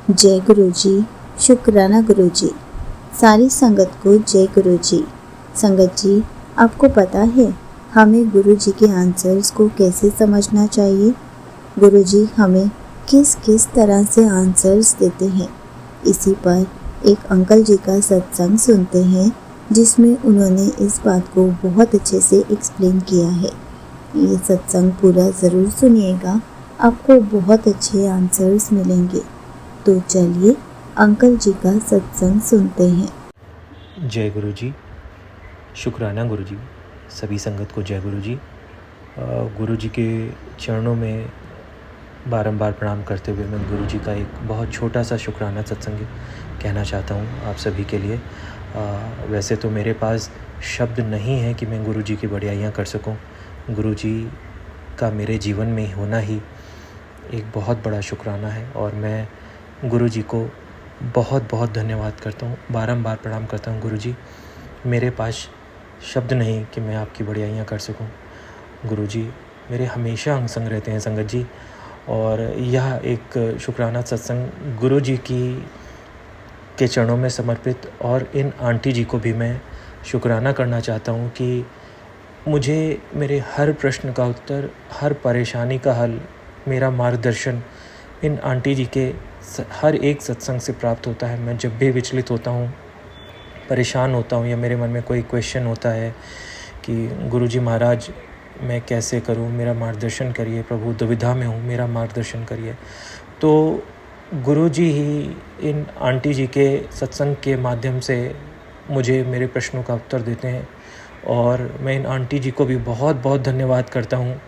जय गुरु जी। शुक्राना गुरु जी। सारी संगत को जय गुरु जी। संगत जी, आपको पता है हमें गुरु जी के आंसर्स को कैसे समझना चाहिए? गुरु जी हमें किस किस तरह से आंसर्स देते हैं, इसी पर एक अंकल जी का सत्संग सुनते हैं जिसमें उन्होंने इस बात को बहुत अच्छे से एक्सप्लेन किया है। ये सत्संग पूरा ज़रूर सुनिएगा, आपको बहुत अच्छे आंसर्स मिलेंगे। तो चलिए अंकल जी का सत्संग सुनते हैं। जय गुरु जी। शुक्राना गुरु जी। सभी संगत को जय गुरु जी। गुरु जी के चरणों में बारंबार प्रणाम करते हुए मैं गुरु जी का एक बहुत छोटा सा शुक्राना सत्संग कहना चाहता हूँ आप सभी के लिए। वैसे तो मेरे पास शब्द नहीं है कि मैं गुरु जी की बढ़ाइयाँ कर सकूँ। गुरु जी का मेरे जीवन में होना ही एक बहुत बड़ा शुक्राना है और मैं गुरु जी को बहुत बहुत धन्यवाद करता हूँ, बारंबार प्रणाम करता हूँ। गुरु जी, मेरे पास शब्द नहीं कि मैं आपकी बढ़ाइयाँ कर सकूँ। गुरु जी मेरे हमेशा अंग संग रहते हैं संगत जी, और यह एक शुक्राना सत्संग गुरु जी के चरणों में समर्पित, और इन आंटी जी को भी मैं शुक्राना करना चाहता हूँ कि मुझे मेरे हर प्रश्न का उत्तर, हर परेशानी का हल, मेरा मार्गदर्शन इन आंटी जी के हर एक सत्संग से प्राप्त होता है। मैं जब भी विचलित होता हूँ, परेशान होता हूँ, या मेरे मन में कोई क्वेश्चन होता है कि गुरुजी महाराज मैं कैसे करूँ, मेरा मार्गदर्शन करिए प्रभु, दुविधा में हूँ, मेरा मार्गदर्शन करिए, तो गुरुजी ही इन आंटी जी के सत्संग के माध्यम से मुझे मेरे प्रश्नों का उत्तर देते हैं। और मैं इन आंटी जी को भी बहुत बहुत धन्यवाद करता हूँ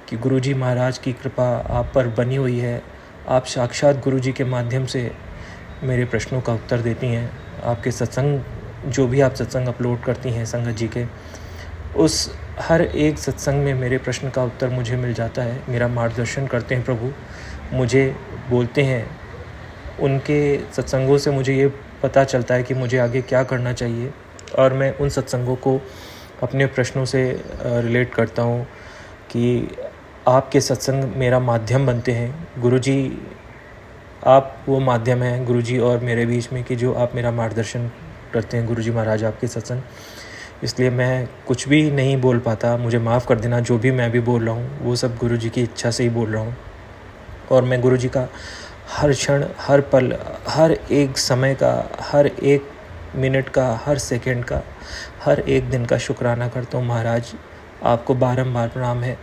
कि गुरुजी महाराज की कृपा आप पर बनी हुई है। आप साक्षात गुरु जी के माध्यम से मेरे प्रश्नों का उत्तर देती हैं। आपके सत्संग, जो भी आप सत्संग अपलोड करती हैं संगत जी के, उस हर एक सत्संग में मेरे प्रश्न का उत्तर मुझे मिल जाता है। मेरा मार्गदर्शन करते हैं प्रभु, मुझे बोलते हैं। उनके सत्संगों से मुझे ये पता चलता है कि मुझे आगे क्या करना चाहिए, और मैं उन सत्संगों को अपने प्रश्नों से रिलेट करता हूँ कि आपके सत्संग मेरा माध्यम बनते हैं। गुरुजी आप वो माध्यम हैं गुरुजी और मेरे बीच में, कि जो आप मेरा मार्गदर्शन करते हैं गुरुजी महाराज आपके सत्संग। इसलिए मैं कुछ भी नहीं बोल पाता, मुझे माफ़ कर देना। जो भी मैं भी बोल रहा हूँ वो सब गुरुजी की इच्छा से ही बोल रहा हूँ, और मैं गुरुजी का हर क्षण, हर पल, हर एक समय का, हर एक मिनट का, हर सेकंड का, हर एक दिन का शुक्राना करता हूँ। महाराज आपको बारंबार प्रणाम है।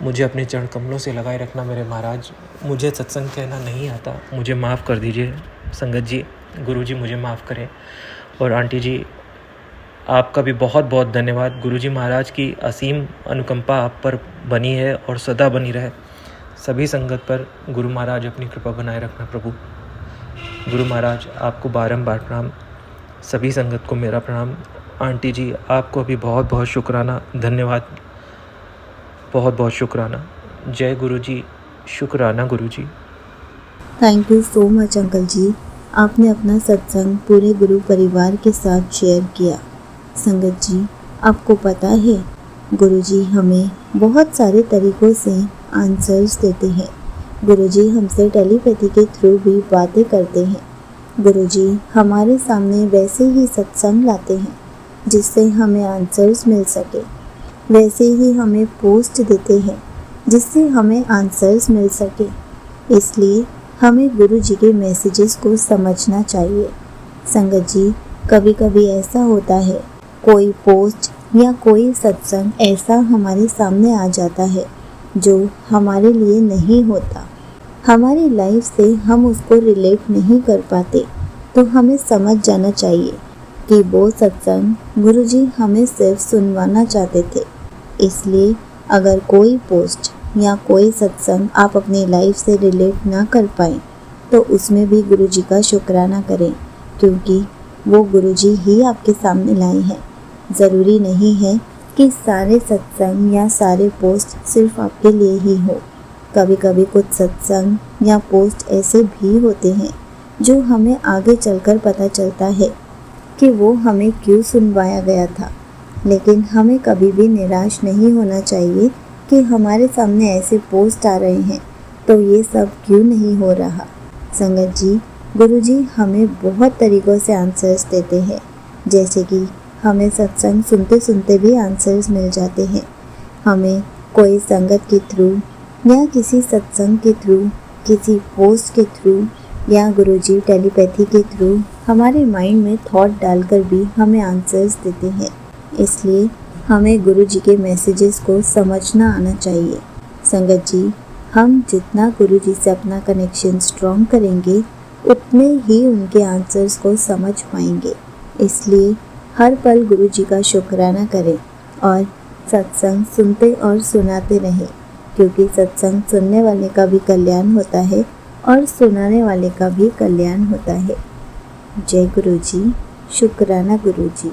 मुझे अपने चरण कमलों से लगाए रखना मेरे महाराज। मुझे सत्संग कहना नहीं आता, मुझे माफ़ कर दीजिए संगत जी। गुरुजी मुझे माफ़ करें। और आंटी जी आपका भी बहुत बहुत धन्यवाद। गुरुजी महाराज की असीम अनुकंपा आप पर बनी है और सदा बनी रहे। सभी संगत पर गुरु महाराज अपनी कृपा बनाए रखना प्रभु। गुरु महाराज आपको बारंबार प्रणाम। सभी संगत को मेरा प्रणाम। आंटी जी आपको भी बहुत बहुत शुक्राना, धन्यवाद, बहुत बहुत शुक्राना। जय गुरु जी। शुक्राना गुरु जी। Thank you so much uncle जी, आपने अपना सत्संग पूरे गुरु परिवार के साथ शेयर किया। संगत जी आपको पता है गुरु जी हमें बहुत सारे तरीक़ों से आंसर्स देते हैं। गुरु जी हमसे टेलीपैथी के थ्रू भी बातें करते हैं। गुरु जी हमारे सामने वैसे ही सत्संग लाते हैं जिससे हमें आंसर्स मिल सके, वैसे ही हमें पोस्ट देते हैं जिससे हमें आंसर्स मिल सके। इसलिए हमें गुरु जी के मैसेजेस को समझना चाहिए। संगत जी कभी कभी ऐसा होता है, कोई पोस्ट या कोई सत्संग ऐसा हमारे सामने आ जाता है जो हमारे लिए नहीं होता, हमारी लाइफ से हम उसको रिलेट नहीं कर पाते, तो हमें समझ जाना चाहिए कि वो सत्संग गुरु जी हमें सिर्फ सुनवाना चाहते थे। इसलिए अगर कोई पोस्ट या कोई सत्संग आप अपनी लाइफ से रिलेट ना कर पाएँ तो उसमें भी गुरु जी का शुक्राना करें, क्योंकि वो गुरु जी ही आपके सामने लाए हैं। ज़रूरी नहीं है कि सारे सत्संग या सारे पोस्ट सिर्फ आपके लिए ही हो। कभी कभी कुछ सत्संग या पोस्ट ऐसे भी होते हैं जो हमें आगे चलकर पता चलता है कि वो हमें क्यों सुनवाया गया था। लेकिन हमें कभी भी निराश नहीं होना चाहिए कि हमारे सामने ऐसे पोस्ट आ रहे हैं तो ये सब क्यों नहीं हो रहा। संगत जी, गुरुजी हमें बहुत तरीक़ों से आंसर्स देते हैं, जैसे कि हमें सत्संग सुनते सुनते भी आंसर्स मिल जाते हैं। हमें कोई संगत के थ्रू या किसी सत्संग के थ्रू, किसी पोस्ट के थ्रू या गुरुजी टेलीपैथी के थ्रू हमारे माइंड में थॉट डालकर भी हमें आंसर्स देते हैं। इसलिए हमें गुरुजी के मैसेजेस को समझना आना चाहिए। संगत जी, हम जितना गुरुजी से अपना कनेक्शन स्ट्रॉन्ग करेंगे, उतने ही उनके आंसर्स को समझ पाएंगे। इसलिए हर पल गुरुजी का शुक्राना करें और सत्संग सुनते और सुनाते रहें, क्योंकि सत्संग सुनने वाले का भी कल्याण होता है और सुनाने वाले का भी कल्याण होता है। जय गुरुजी, शुक्राना गुरुजी।